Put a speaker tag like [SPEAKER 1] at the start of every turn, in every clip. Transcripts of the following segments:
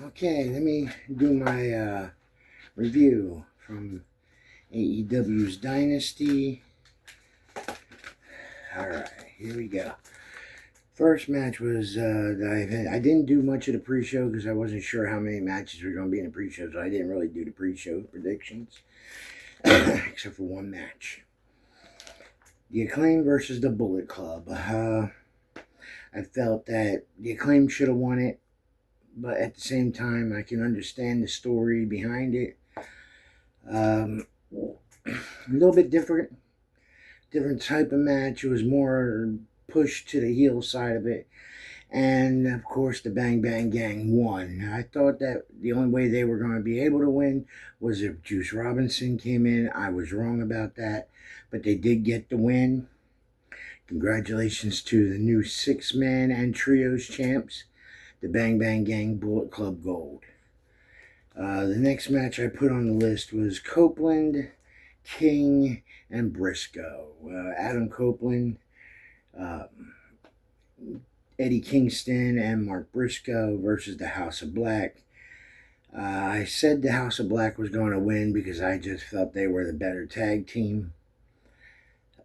[SPEAKER 1] Okay, let me do my review from AEW's Dynasty. Alright, here we go. First match was, I didn't do much of the pre-show because I wasn't sure how many matches were going to be in the pre-show, so I didn't really do the pre-show predictions, except for one match. The Acclaim versus the Bullet Club. I felt that the Acclaim should have won it, but at the same time, I can understand the story behind it. A little bit different type of match. It was more pushed to the heel side of it. And of course, the Bang Bang Gang won. I thought that the only way they were going to be able to win was if Juice Robinson came in. I was wrong about that, but they did get the win. Congratulations to the new 6-man and trios champs, the Bang Bang Gang Bullet Club Gold. The next match I put on the list was Copeland, King, and Briscoe. Adam Copeland, Eddie Kingston, and Mark Briscoe versus the House of Black. I said the House of Black was going to win because I just felt they were the better tag team.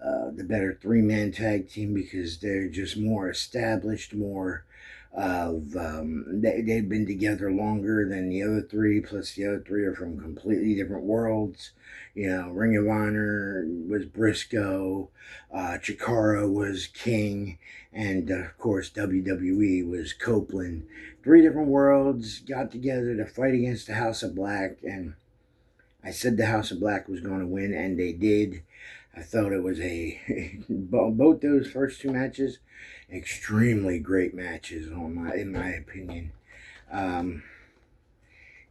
[SPEAKER 1] The better 3-man tag team because they're just more established, more of they've been together longer than the other three, plus the other three are from completely different worlds. You know, Ring of Honor was Briscoe, Chikara was King, and of course WWE was Copeland. 3 different worlds got together to fight against the House of Black, and I said the House of Black was going to win, and they did. I thought it was both those first 2 matches, extremely great matches in my opinion.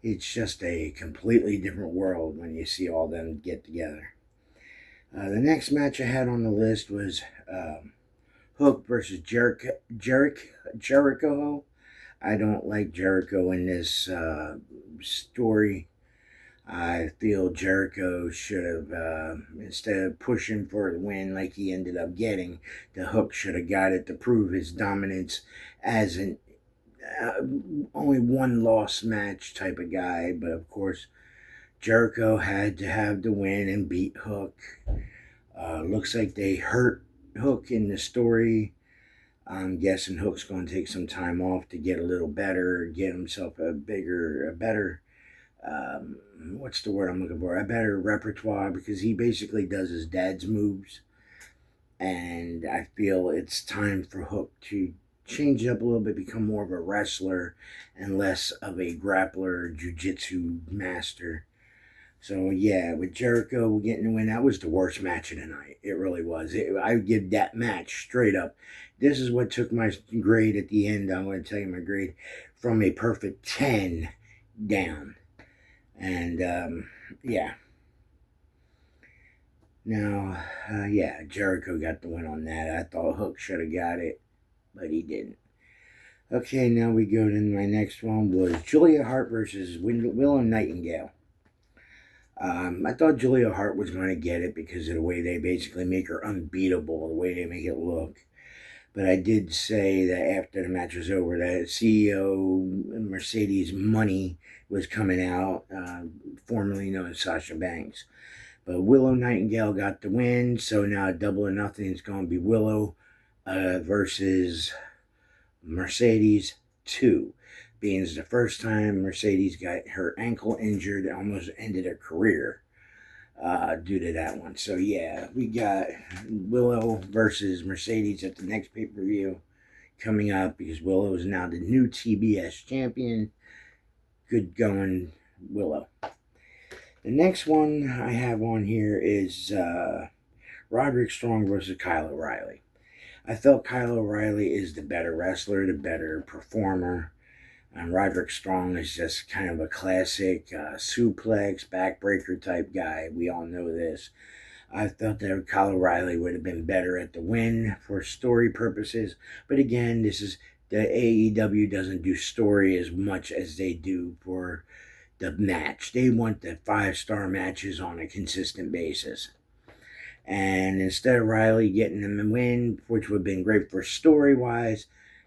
[SPEAKER 1] It's just a completely different world when you see all them get together. The next match I had on the list was Hook versus Jericho. I don't like Jericho in this story. I feel Jericho should have, instead of pushing for the win like he ended up getting, the Hook should have got it to prove his dominance as an only 1-loss match type of guy. But of course, Jericho had to have the win and beat Hook. Looks like they hurt Hook in the story. I'm guessing Hook's going to take some time off to get a little better, get himself a better what's the word I'm looking for? A better repertoire, because he basically does his dad's moves. And I feel it's time for Hook to change it up a little bit, become more of a wrestler and less of a grappler, jiu-jitsu master. So yeah, with Jericho getting the win, that was the worst match of the night. It really was. I would give that match straight up. This is what took my grade at the end. I'm going to tell you my grade from a perfect 10 down. And yeah. Now, yeah, Jericho got the win on that. I thought Hook should have got it, but he didn't. Okay, now we go to my next one was Julia Hart versus Willow Nightingale. I thought Julia Hart was going to get it because of the way they basically make her unbeatable, the way they make it look. But I did say that after the match was over, that CEO Mercedes Money was coming out, formerly known as Sasha Banks. But Willow Nightingale got the win, so now Double or Nothing is going to be Willow versus Mercedes 2. Being it's the first time Mercedes got her ankle injured, almost ended her career due to that one. So yeah, we got Willow versus Mercedes at the next pay-per-view coming up, because Willow is now the new TBS champion. Good going, Willow. The next one I have on here is Roderick Strong versus Kyle O'Reilly. I felt Kyle O'Reilly is the better wrestler, the better performer. And Roderick Strong is just kind of a classic suplex, backbreaker type guy. We all know this. I felt that Kyle O'Reilly would have been better at the win for story purposes. But again, this is the AEW doesn't do story as much as they do for the match. They want the 5-star matches on a consistent basis. And instead of Riley getting them a win, which would have been great for story-wise,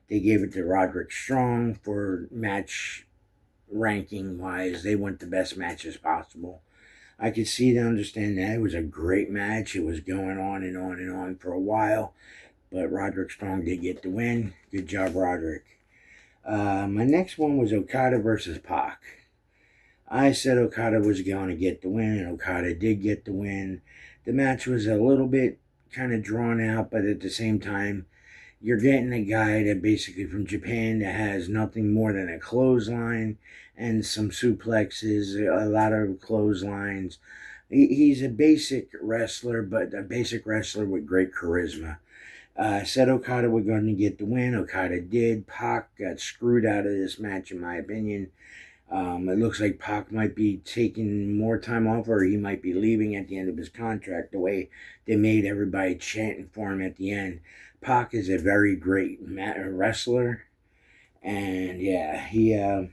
[SPEAKER 1] they gave it to Roderick Strong for match ranking wise, they want the best matches possible. I could see and understand that. It was a great match. It was going on and on and on for a while. But Roderick Strong did get the win. Good job, Roderick. My next one was Okada versus Pac. I said Okada was going to get the win, and Okada did get the win. The match was a little bit kind of drawn out, but at the same time, you're getting a guy that basically from Japan that has nothing more than a clothesline and some suplexes, a lot of clotheslines. He's a basic wrestler, but a basic wrestler with great charisma. Said Okada was going to get the win. Okada did. Pac got screwed out of this match, in my opinion. It looks like Pac might be taking more time off, or he might be leaving at the end of his contract, the way they made everybody chanting for him at the end. Pac is a very great wrestler, and yeah,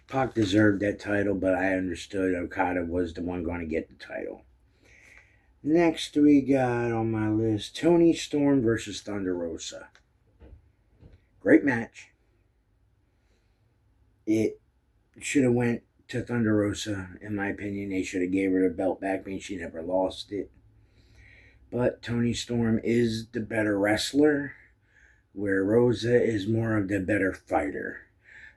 [SPEAKER 1] Pac deserved that title, but I understood Okada was the one going to get the title. Next we got on my list Toni Storm versus Thunder Rosa. Great match. It should have went to Thunder Rosa, in my opinion. They should have gave her the belt back, meaning she never lost it. But Toni Storm is the better wrestler, where Rosa is more of the better fighter.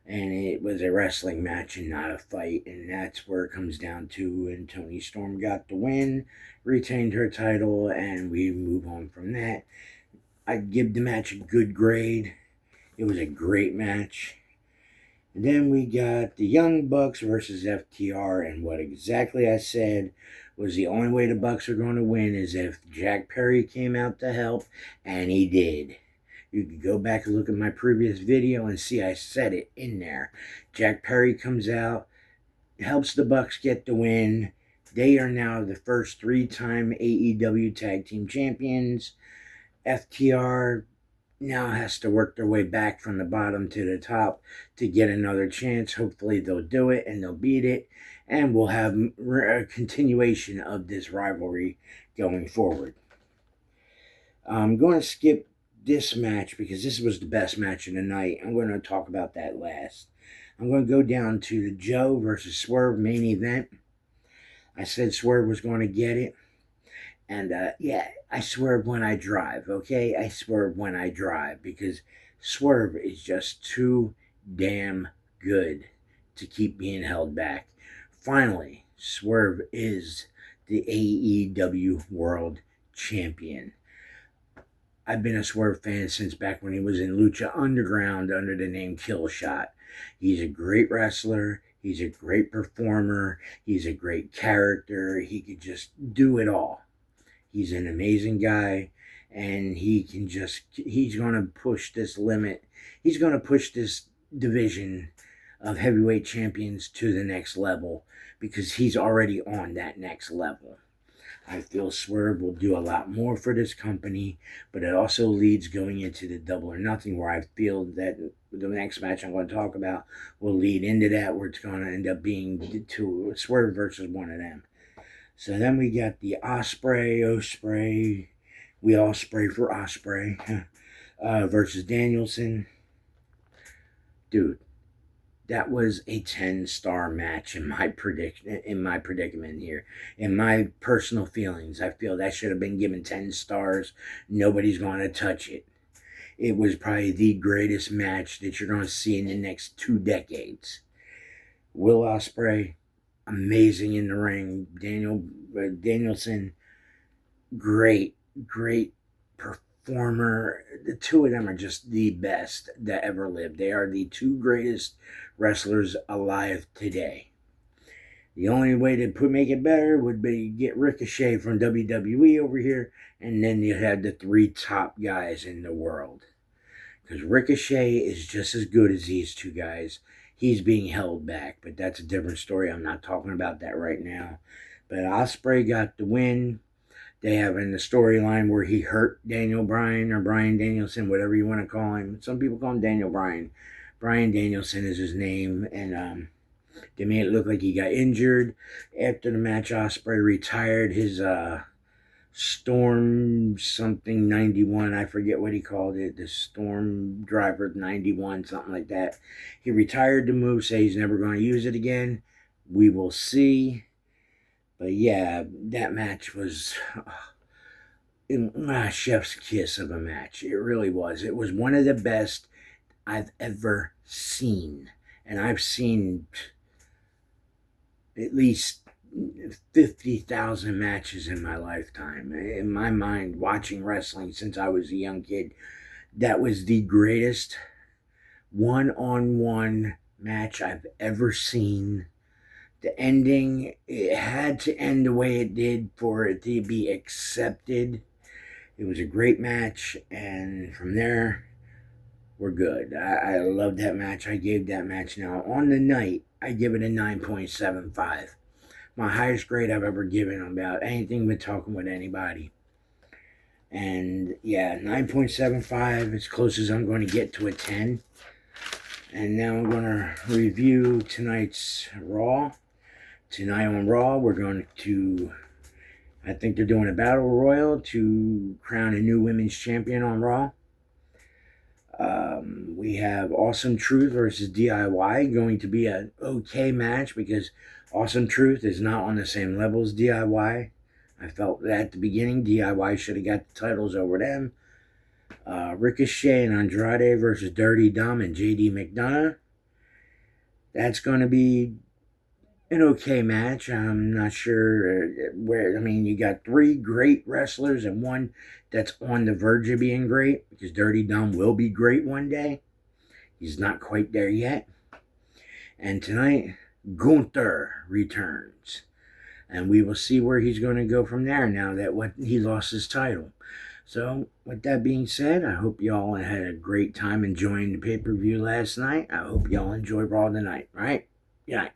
[SPEAKER 1] And it was a wrestling match and not a fight, and that's where it comes down to. And Toni Storm got the win, retained her title, and we move on from that. I'd give the match a good grade. It was a great match. And then we got the Young Bucks versus FTR, and what exactly I said was the only way the Bucks are going to win is if Jack Perry came out to help, and he did. You can go back and look at my previous video and see I said it in there. Jack Perry comes out, helps the Bucks get the win. They are now the first 3-time AEW Tag Team Champions. FTR now has to work their way back from the bottom to the top to get another chance. Hopefully they'll do it and they'll beat it, and we'll have a continuation of this rivalry going forward. I'm going to skip this match because this was the best match of the night. I'm going to talk about that last. I'm going to go down to the Joe versus Swerve main event. I said Swerve was going to get it. And I swerve when I drive, okay? I swerve when I drive because Swerve is just too damn good to keep being held back. Finally, Swerve is the AEW World Champion. I've been a Swerve fan since back when he was in Lucha Underground under the name Killshot. He's a great wrestler. He's a great performer. He's a great character. He could just do it all. He's an amazing guy, and he's going to push this limit. He's going to push this division of heavyweight champions to the next level because he's already on that next level. I feel Swerve will do a lot more for this company, but it also leads going into the Double or Nothing, where I feel that the next match I'm going to talk about will lead into that, where it's going to end up being Swerve versus one of them. So then we got the Ospreay, we all spray for Ospreay, versus Danielson. Dude, that was a 10-star match in my predicament here. In my personal feelings, I feel that should have been given 10 stars. Nobody's going to touch it. It was probably the greatest match that you're going to see in the next 2 decades. Will Ospreay, amazing in the ring. Danielson, great performer. The two of them are just the best that ever lived. They are the 2 greatest wrestlers alive today. The only way to make it better would be get Ricochet from WWE over here, and then you had the 3 top guys in the world. Because Ricochet is just as good as these 2 guys. He's being held back, but that's a different story. I'm not talking about that right now. But Ospreay got the win. They have in the storyline where he hurt Daniel Bryan or Bryan Danielson, whatever you want to call him. Some people call him Daniel Bryan. Bryan Danielson is his name, and they made it look like he got injured. After the match, Ospreay retired his Storm something 91. I forget what he called it. The Storm Driver 91, something like that. He retired the move, say he's never going to use it again. We will see. But yeah, that match was chef's kiss of a match. It really was. It was one of the best I've ever seen. And I've seen at least 50,000 matches in my lifetime. In my mind, watching wrestling since I was a young kid, that was the greatest one-on-one match I've ever seen. The ending, it had to end the way it did for it to be accepted. It was a great match, and from there, we're good. I love that match. I gave that match. Now, on the night, I give it a 9.75. My highest grade I've ever given about anything with talking with anybody. And yeah, 9.75, as close as I'm going to get to a 10. And now I'm going to review tonight's Raw. Tonight on Raw, we're going to, I think they're doing a battle royal to crown a new women's champion on Raw. We have Awesome Truth versus DIY, going to be an okay match because Awesome Truth is not on the same level as DIY. I felt that at the beginning. DIY should have got the titles over them. Ricochet and Andrade versus Dirty Dom and JD McDonough. That's going to be an okay match. I'm not sure where. I mean, you got three great wrestlers and one that's on the verge of being great, because Dirty Dom will be great one day. He's not quite there yet. And tonight, Gunther returns. And we will see where he's going to go from there now that he lost his title. So, with that being said, I hope y'all had a great time enjoying the pay-per-view last night. I hope y'all enjoy Raw tonight, right? Good night.